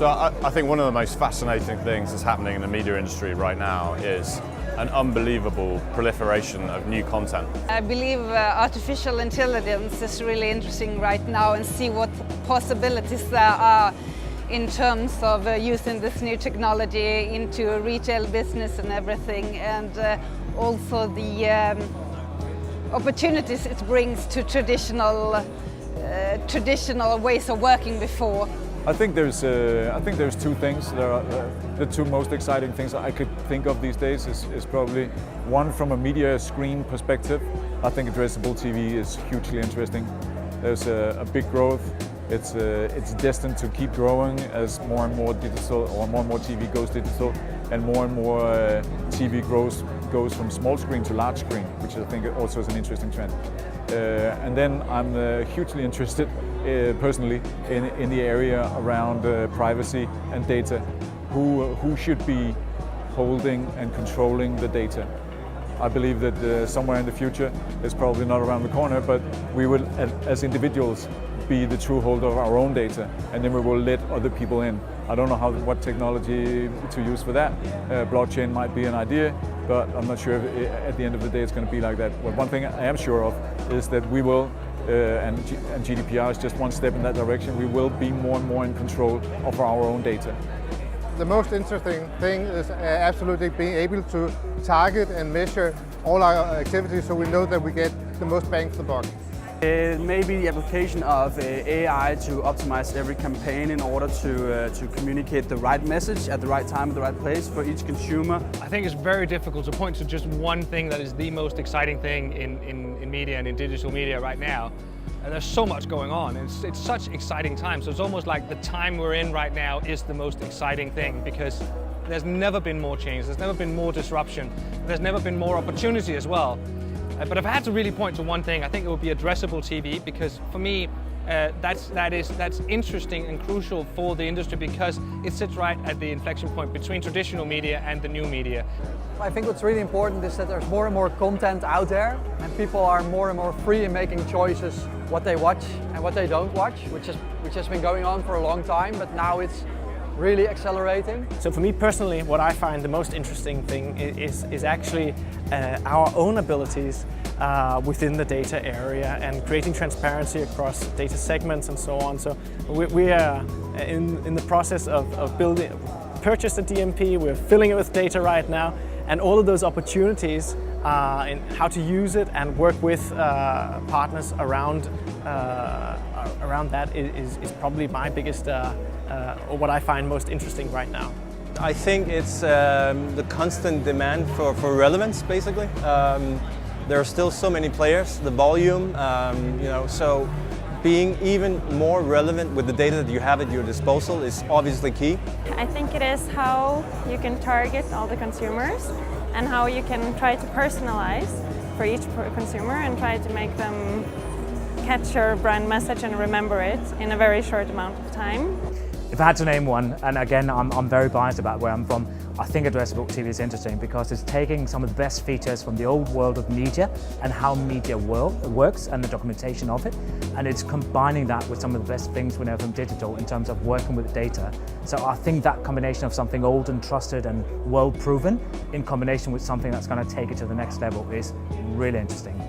So I think one of the most fascinating things that's happening in the media industry right now is an unbelievable proliferation of new content. I believe artificial intelligence is really interesting right now, and see what possibilities there are in terms of using this new technology into retail business and everything, and also the opportunities it brings to traditional ways of working before. I think there's two things. There are, the two most exciting things I could think of these days is probably one from a media screen perspective. I think addressable TV is hugely interesting. There's a big growth. It's destined to keep growing as more and more digital, or more and more TV goes digital, and more TV goes from small screen to large screen, which I think also is an interesting trend. And then I'm hugely interested personally in the area around privacy and data. Who should be holding and controlling the data? I believe that somewhere in the future, it's probably not around the corner, but we will, as individuals, be the true holder of our own data, and then we will let other people in. I don't know what technology to use for that. Blockchain might be an idea, but I'm not sure if at the end of the day it's going to be like that. But one thing I am sure of is that we will, and GDPR is just one step in that direction, we will be more and more in control of our own data. The most interesting thing is absolutely being able to target and measure all our activities, so we know that we get the most bang for the buck. Maybe the application of AI to optimize every campaign in order to communicate the right message at the right time, at the right place for each consumer. I think it's very difficult to point to just one thing that is the most exciting thing in media and in digital media right now. And there's so much going on. It's such exciting times. So it's almost like the time we're in right now is the most exciting thing, because there's never been more change, there's never been more disruption, there's never been more opportunity as well. But if I had to really point to one thing, I think it would be addressable TV, because for me, that's interesting and crucial for the industry, because it sits right at the inflection point between traditional media and the new media. I think what's really important is that there's more and more content out there, and people are more and more free in making choices what they watch and what they don't watch, which has been going on for a long time, but now it's really accelerating. So for me personally, what I find the most interesting thing is actually our own abilities within the data area and creating transparency across data segments and so on. So we are in the process of purchased a DMP, we're filling it with data right now, and all of those opportunities in how to use it and work with partners around that is probably my biggest, or what I find most interesting right now. I think it's the constant demand for relevance, basically. There are still so many players, the volume, so being even more relevant with the data that you have at your disposal is obviously key. I think it is how you can target all the consumers and how you can try to personalize for each consumer and try to make them catch your brand message and remember it in a very short amount of time. If I had to name one, and again I'm very biased about where I'm from, I think addressable TV is interesting because it's taking some of the best features from the old world of media and how media works and the documentation of it, and it's combining that with some of the best things we know from digital in terms of working with data. So I think that combination of something old and trusted and well proven in combination with something that's going to take it to the next level is really interesting.